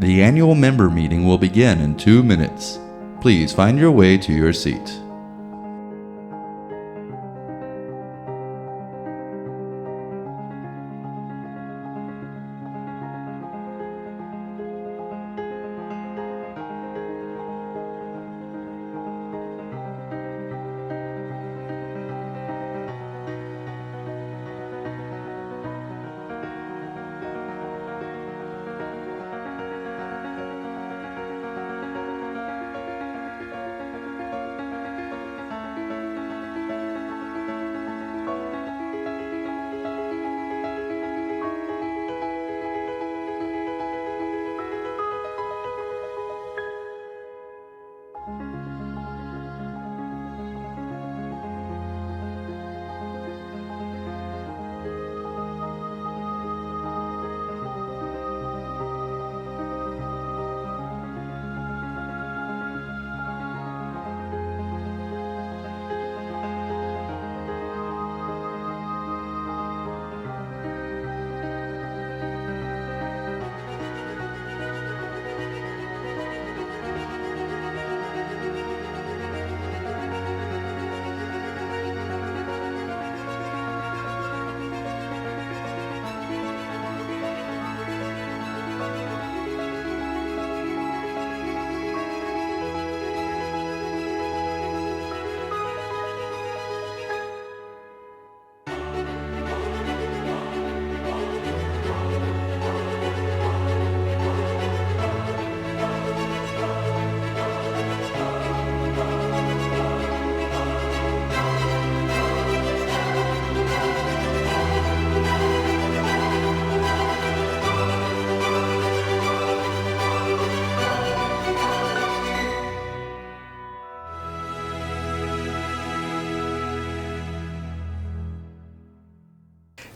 The annual member meeting will begin in 2 minutes. Please find your way to your seat.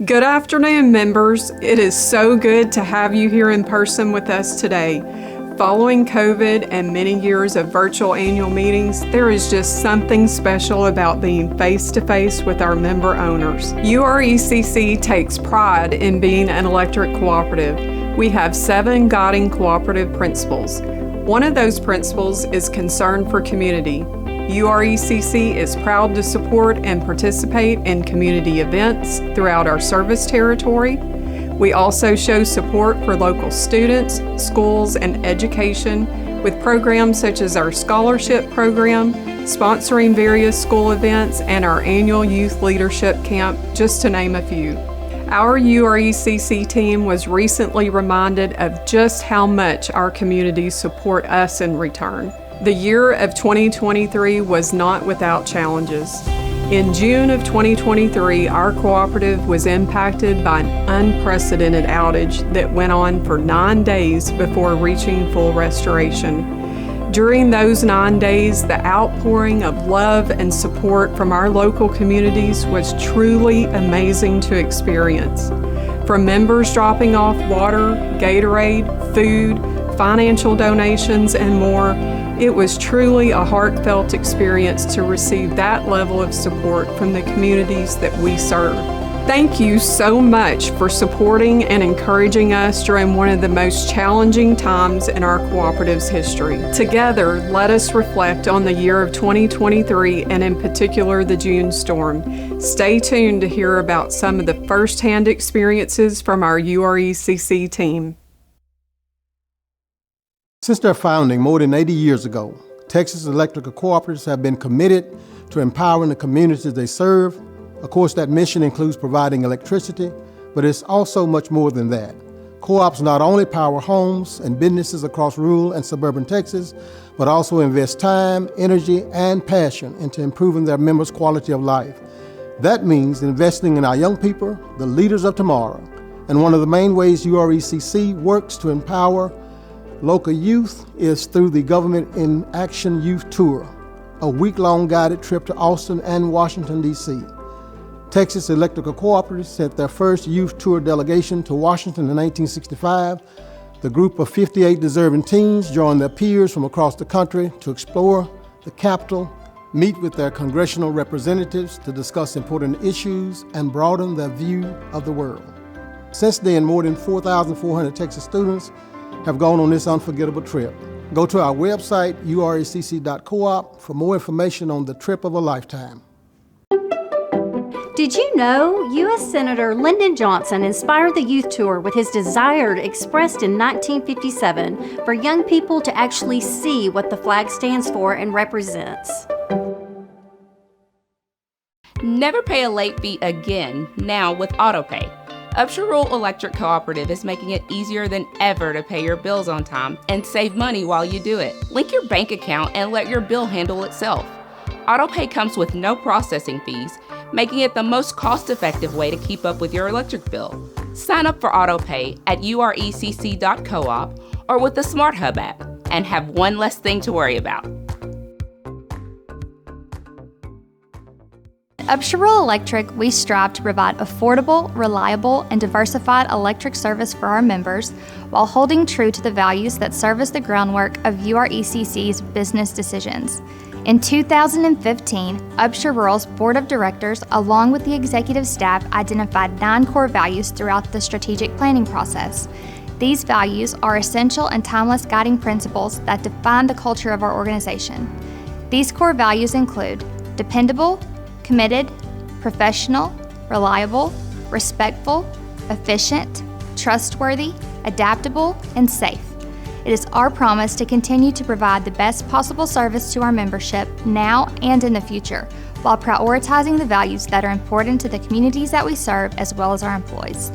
Good afternoon, members. It is so good to have you here in person with us today. Following COVID and many years of virtual annual meetings, there is just something special about being face-to-face with our member owners. URECC takes pride in being an electric cooperative. We have 7 guiding cooperative principles. One of those principles is concern for community. URECC is proud to support and participate in community events throughout our service territory. We also show support for local students, schools, and education with programs such as our scholarship program, sponsoring various school events, and our annual youth leadership camp, just to name a few. Our URECC team was recently reminded of just how much our communities support us in return. The year of 2023 was not without challenges. In June of 2023, our cooperative was impacted by an unprecedented outage that went on for 9 days before reaching full restoration. During those 9 days, the outpouring of love and support from our local communities was truly amazing to experience. From members dropping off water, Gatorade, food, financial donations, and more, it was truly a heartfelt experience to receive that level of support from the communities that we serve. Thank you so much for supporting and encouraging us during one of the most challenging times in our cooperative's history. Together, let us reflect on the year of 2023 and in particular the June storm. Stay tuned to hear about some of the first-hand experiences from our URECC team. Since their founding more than 80 years ago, Texas Electric Cooperatives have been committed to empowering the communities they serve. Of course, that mission includes providing electricity, but it's also much more than that. Co-ops not only power homes and businesses across rural and suburban Texas, but also invest time, energy, and passion into improving their members' quality of life. That means investing in our young people, the leaders of tomorrow. And one of the main ways URECC works to empower local youth is through the Government in Action Youth Tour, a week-long guided trip to Austin and Washington, D.C. Texas Electric Cooperatives sent their first youth tour delegation to Washington in 1965. The group of 58 deserving teens joined their peers from across the country to explore the Capitol, meet with their congressional representatives to discuss important issues, and broaden their view of the world. Since then, more than 4,400 Texas students have gone on this unforgettable trip. Go to our website, urecc.coop, for more information on the trip of a lifetime. Did you know U.S. Senator Lyndon Johnson inspired the youth tour with his desire expressed in 1957 for young people to actually see what the flag stands for and represents? Never pay a late fee again, now with AutoPay. Upshur Rural Electric Cooperative is making it easier than ever to pay your bills on time and save money while you do it. Link your bank account and let your bill handle itself. AutoPay comes with no processing fees, making it the most cost-effective way to keep up with your electric bill. Sign up for AutoPay at urecc.coop or with the Smart Hub app and have one less thing to worry about. At Upshur Rural Electric, we strive to provide affordable, reliable, and diversified electric service for our members while holding true to the values that serve as the groundwork of URECC's business decisions. In 2015, Upshur Rural's Board of Directors, along with the executive staff, identified 9 core values throughout the strategic planning process. These values are essential and timeless guiding principles that define the culture of our organization. These core values include dependable, committed, professional, reliable, respectful, efficient, trustworthy, adaptable, and safe. It is our promise to continue to provide the best possible service to our membership now and in the future, while prioritizing the values that are important to the communities that we serve as well as our employees.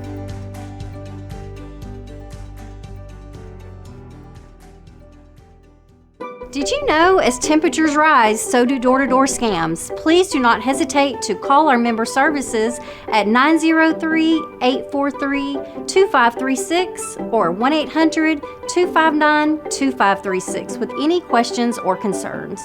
Did you know as temperatures rise, so do door-to-door scams? Please do not hesitate to call our member services at 903-843-2536 or 1-800-259-2536 with any questions or concerns.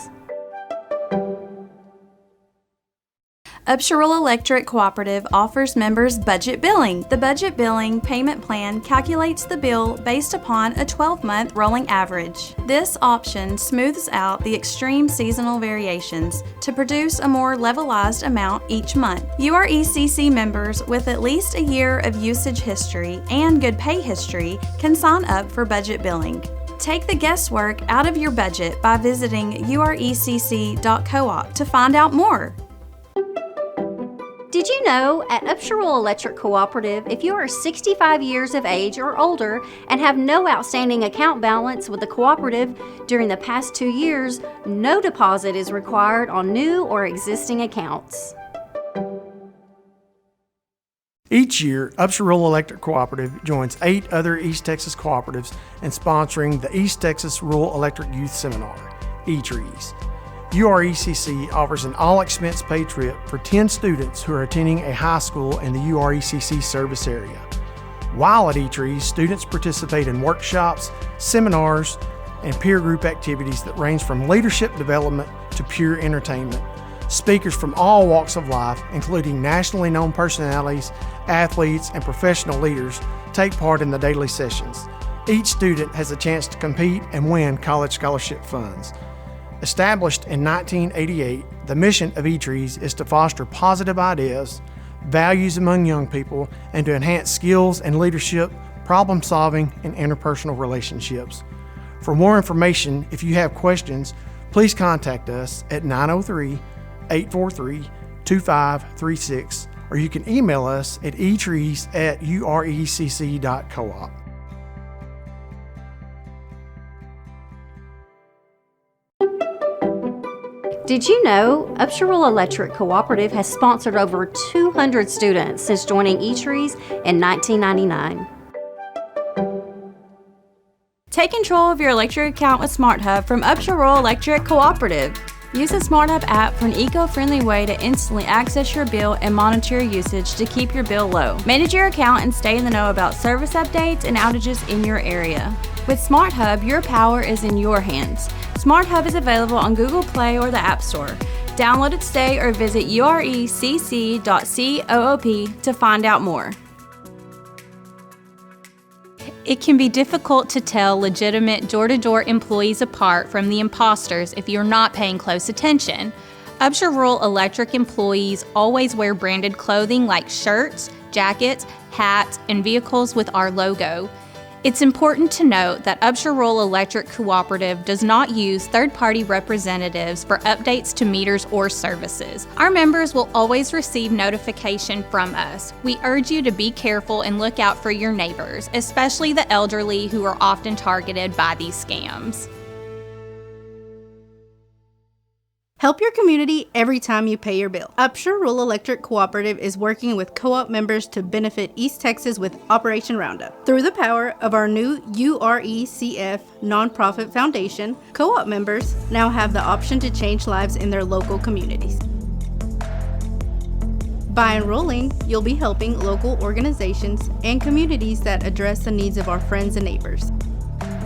Upshur Rural Electric Cooperative offers members budget billing. The budget billing payment plan calculates the bill based upon a 12-month rolling average. This option smooths out the extreme seasonal variations to produce a more levelized amount each month. URECC members with at least a year of usage history and good pay history can sign up for budget billing. Take the guesswork out of your budget by visiting urecc.coop to find out more. Did you know at Upshur Rural Electric Cooperative, if you are 65 years of age or older and have no outstanding account balance with the cooperative during the past 2 years, no deposit is required on new or existing accounts. Each year, Upshur Rural Electric Cooperative joins 8 other East Texas cooperatives in sponsoring the East Texas Rural Electric Youth Seminar, eTrees. URECC offers an all-expense paid trip for 10 students who are attending a high school in the URECC service area. While at eTrees, students participate in workshops, seminars, and peer group activities that range from leadership development to pure entertainment. Speakers from all walks of life, including nationally known personalities, athletes, and professional leaders, take part in the daily sessions. Each student has a chance to compete and win college scholarship funds. Established in 1988, the mission of eTrees is to foster positive ideas, values among young people, and to enhance skills and leadership, problem solving, and interpersonal relationships. For more information, if you have questions, please contact us at 903-843-2536, or you can email us at etrees@urecc.coop. Did you know Upshur Rural Electric Cooperative has sponsored over 200 students since joining eTrees in 1999? Take control of your electric account with Smart Hub from Upshur Rural Electric Cooperative. Use the Smart Hub app for an eco-friendly way to instantly access your bill and monitor your usage to keep your bill low. Manage your account and stay in the know about service updates and outages in your area. With Smart Hub, your power is in your hands. Smart Hub is available on Google Play or the App Store. Download it today or visit urecc.coop to find out more. It can be difficult to tell legitimate door-to-door employees apart from the imposters if you're not paying close attention. Upshur Rural Electric employees always wear branded clothing like shirts, jackets, hats, and vehicles with our logo. It's important to note that Upshur Rural Electric Cooperative does not use third-party representatives for updates to meters or services. Our members will always receive notification from us. We urge you to be careful and look out for your neighbors, especially the elderly who are often targeted by these scams. Help your community every time you pay your bill. Upshur Rural Electric Cooperative is working with co-op members to benefit East Texas with Operation Roundup. Through the power of our new URECF nonprofit foundation, co-op members now have the option to change lives in their local communities. By enrolling, you'll be helping local organizations and communities that address the needs of our friends and neighbors.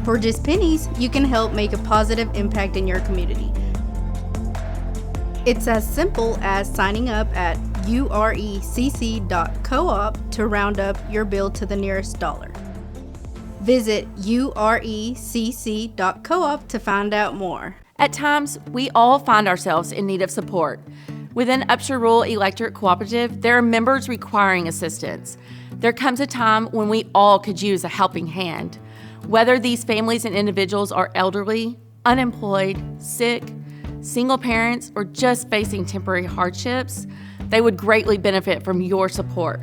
For just pennies, you can help make a positive impact in your community. It's as simple as signing up at urecc.coop to round up your bill to the nearest dollar. Visit urecc.coop to find out more. At times, we all find ourselves in need of support. Within Upshur Rural Electric Cooperative, there are members requiring assistance. There comes a time when we all could use a helping hand. Whether these families and individuals are elderly, unemployed, sick, single parents, or just facing temporary hardships, they would greatly benefit from your support.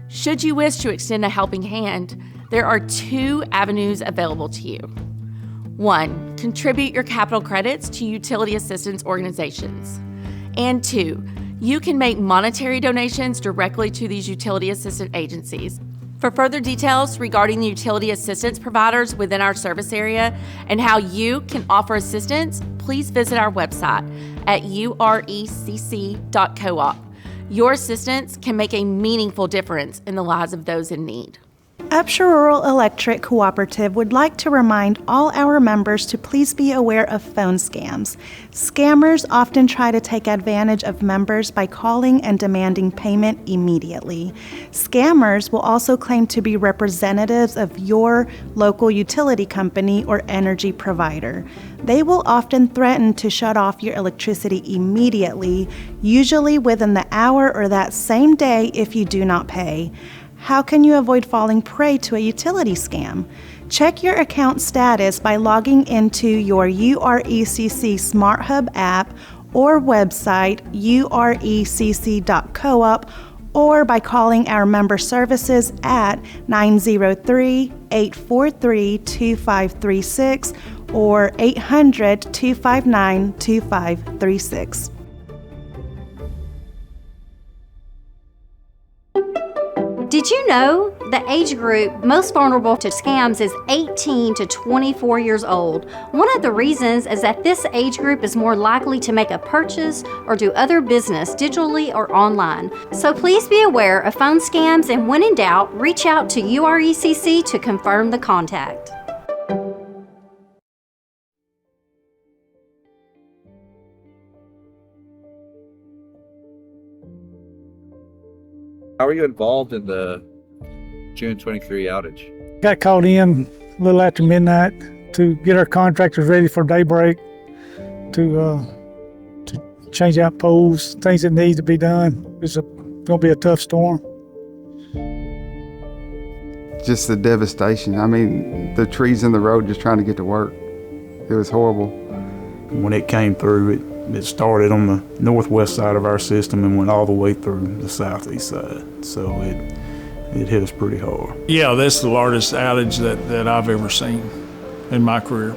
Should you wish to extend a helping hand, there are 2 avenues available to you. 1, contribute your capital credits to utility assistance organizations. And 2, you can make monetary donations directly to these utility assistance agencies. For further details regarding the utility assistance providers within our service area and how you can offer assistance, please visit our website at urecc.coop. Your assistance can make a meaningful difference in the lives of those in need. Upshur Rural Electric Cooperative would like to remind all our members to please be aware of phone scams. Scammers often try to take advantage of members by calling and demanding payment immediately. Scammers will also claim to be representatives of your local utility company or energy provider. They will often threaten to shut off your electricity immediately, usually within the hour or that same day if you do not pay. How can you avoid falling prey to a utility scam? Check your account status by logging into your URECC Smart Hub app or website urecc.coop or by calling our member services at 903-843-2536 or 800-259-2536. Did you know the age group most vulnerable to scams is 18 to 24 years old? One of the reasons is that this age group is more likely to make a purchase or do other business digitally or online. So please be aware of phone scams, and when in doubt, reach out to URECC to confirm the contact. How are you involved in the June 23 outage? Got called in a little after midnight to get our contractors ready for daybreak to change out poles, things that need to be done. It's going to be a tough storm. Just the devastation. I mean, the trees in the road just trying to get to work. It was horrible. When it came through, it started on the northwest side of our system and went all the way through the southeast side. So it hit us pretty hard. Yeah, that's the largest outage that I've ever seen in my career.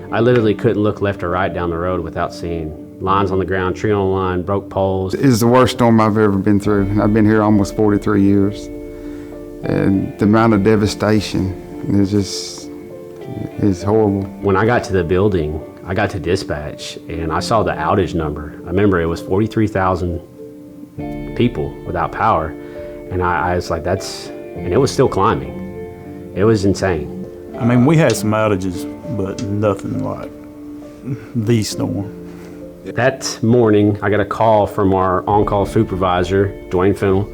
I literally couldn't look left or right down the road without seeing lines on the ground, tree on line, broke poles. It's the worst storm I've ever been through. I've been here almost 43 years. And the amount of devastation is horrible. When I got to the building, I got to dispatch and I saw the outage number. I remember it was 43,000 people without power. And I was like, and it was still climbing. It was insane. I mean, we had some outages, but nothing like the storm. That morning, I got a call from our on-call supervisor, Dwayne Fennell,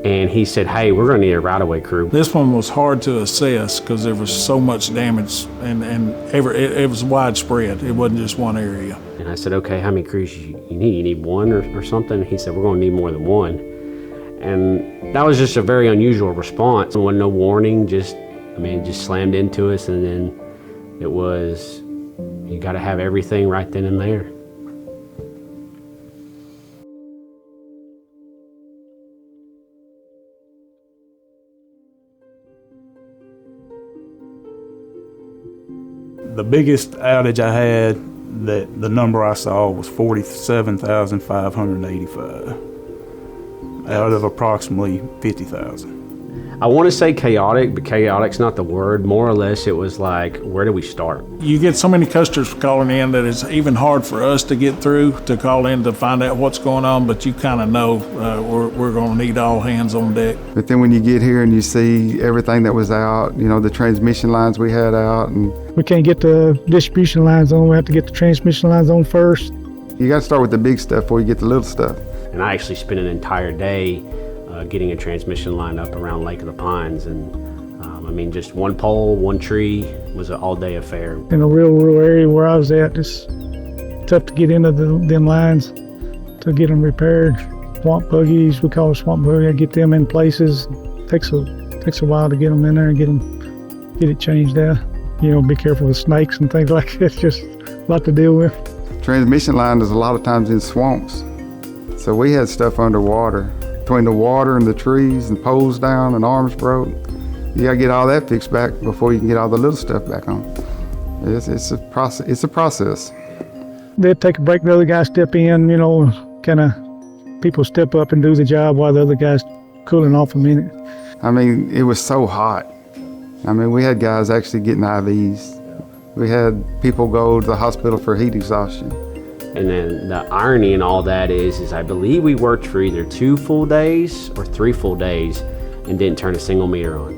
and he said, hey, we're gonna need a right-of-way crew. This one was hard to assess because there was so much damage and it was widespread. It wasn't just one area. And I said, okay, how many crews you need? You need one or something? And he said, we're gonna need more than one. And that was just a very unusual response. There wasn't no warning, just I mean, it just slammed into us, and then it was, you got to have everything right then and there. The biggest outage I had, that the number I saw was 47,585 out of approximately 50,000. I want to say chaotic, but chaotic's not the word. More or less, it was like, where do we start? You get so many customers calling in that it's even hard for us to get through to call in to find out what's going on, but you kind of know we're going to need all hands on deck. But then when you get here and you see everything that was out, you know, the transmission lines we had out, and we can't get the distribution lines on. We have to get the transmission lines on first. You got to start with the big stuff before you get the little stuff. And I actually spent an entire day getting a transmission line up around Lake of the Pines, and I mean, just one pole, one tree was an all-day affair. In a real rural area where I was at, it's tough to get into them lines to get them repaired. Swamp buggies, we call it swamp buggy. I get them in places. Takes a while to get them in there and get it changed out. You know, be careful with snakes and things like that. It's just a lot to deal with. Transmission line is a lot of times in swamps, so we had stuff underwater. Between the water and the trees and poles down and arms broke, you gotta get all that fixed back before you can get all the little stuff back on. It's a process. It's a process. They'd take a break, the other guys step in, you know, kind of people step up and do the job while the other guy's cooling off a minute. I mean, it was so hot. I mean, we had guys actually getting IVs. We had people go to the hospital for heat exhaustion. And then the irony in all that is I believe we worked for either 2 full days or 3 full days and didn't turn a single meter on.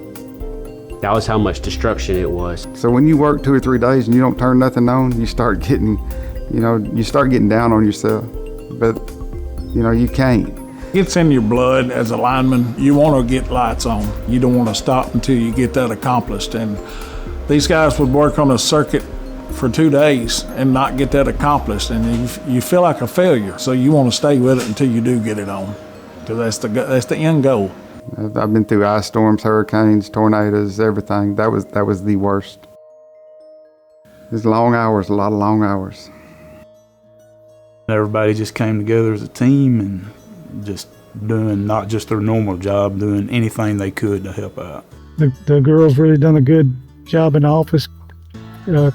That was how much destruction it was. So when you work 2 or 3 days and you don't turn nothing on, you start getting down on yourself. But, you know, you can't. It's in your blood as a lineman. You want to get lights on. You don't want to stop until you get that accomplished. And these guys would work on a circuit for 2 days and not get that accomplished, and you feel like a failure. So you want to stay with it until you do get it on, because that's the end goal. I've been through ice storms, hurricanes, tornadoes, everything. That was the worst. It's long hours, a lot of long hours. Everybody just came together as a team and just doing not just their normal job, doing anything they could to help out. The girls really done a good job in the office,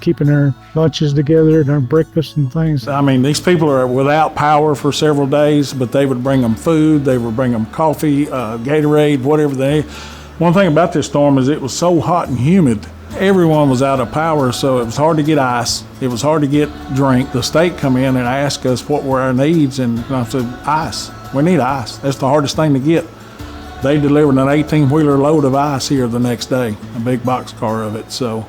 keeping their lunches together and their breakfast and things. I mean, these people are without power for several days, but they would bring them food, they would bring them coffee, Gatorade, whatever they. One thing about this storm is it was so hot and humid. Everyone was out of power, so it was hard to get ice. It was hard to get drink. The state come in and asked us what were our needs, and I said, ice. We need ice. That's the hardest thing to get. They delivered an 18-wheeler load of ice here the next day, a big box car of it. So.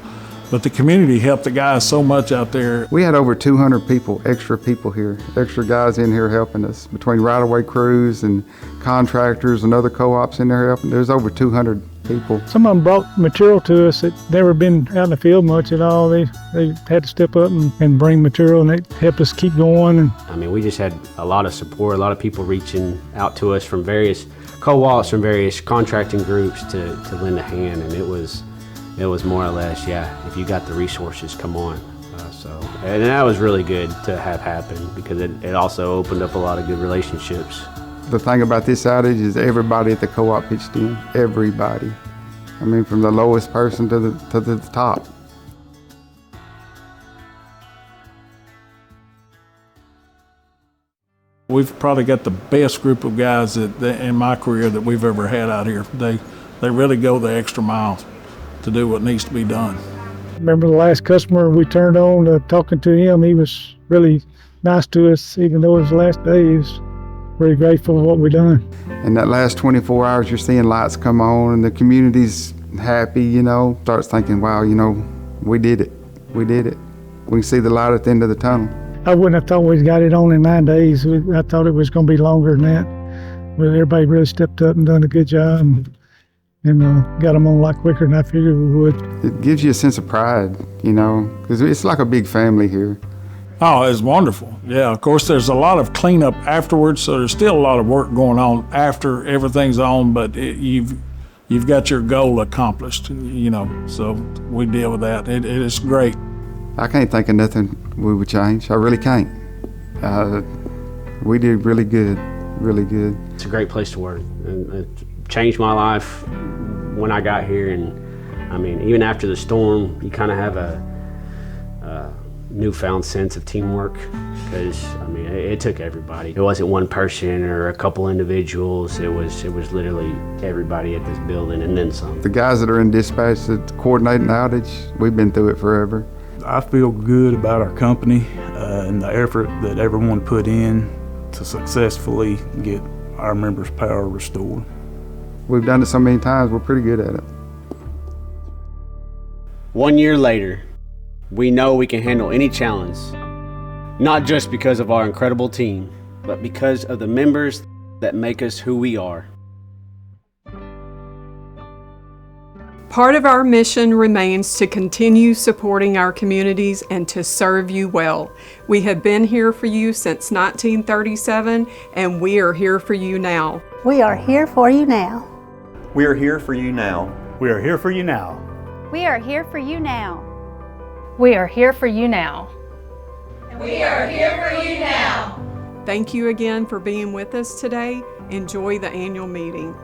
But the community helped the guys so much out there. We had over 200 people, extra people here, extra guys in here helping us, between right-of-way crews and contractors and other co-ops in there helping. There's over 200 people. Some of them brought material to us that never been out in the field much at all. They had to step up and bring material, and they helped us keep going. I mean, we just had a lot of support, a lot of people reaching out to us from various co-ops, from various contracting groups to lend a hand, and it was more or less, yeah, if you got the resources, come on. And that was really good to have happen, because it also opened up a lot of good relationships. The thing about this outage is everybody at the co-op pitched in, everybody. I mean, from the lowest person to the top. We've probably got the best group of guys in my career that we've ever had out here. They really go the extra mile to do what needs to be done. Remember the last customer we turned on, talking to him, he was really nice to us, even though it was the last day. He was really grateful for what we done. In that last 24 hours, you're seeing lights come on and the community's happy, you know, starts thinking, wow, you know, we did it. We did it. We can see the light at the end of the tunnel. I wouldn't have thought we got it on in 9 days. I thought it was going to be longer than that. But everybody really stepped up and done a good job. And got them on a lot quicker than I figured we would. It gives you a sense of pride, you know, because it's like a big family here. Oh, it's wonderful. Yeah, of course, there's a lot of cleanup afterwards, so there's still a lot of work going on after everything's on, but you've you've got your goal accomplished, so we deal with that. It is great. I can't think of nothing we would change. I really can't. We did really good, really good. It's a great place to work. It changed my life when I got here, and I mean, even after the storm, you kind of have a newfound sense of teamwork, because I mean, it took everybody. It wasn't one person or a couple individuals. It was literally everybody at this building and then some. The guys that are in dispatch that coordinate an outage, we've been through it forever. I feel good about our company and the effort that everyone put in to successfully get our members' power restored. We've done it so many times, we're pretty good at it. 1 year later, we know we can handle any challenge, not just because of our incredible team, but because of the members that make us who we are. Part of our mission remains to continue supporting our communities and to serve you well. We have been here for you since 1937, and we are here for you now. We are here for you now. We are here for you now. We are here for you now. We are here for you now. We are here for you now. We are here for you now. Thank you again for being with us today. Enjoy the annual meeting.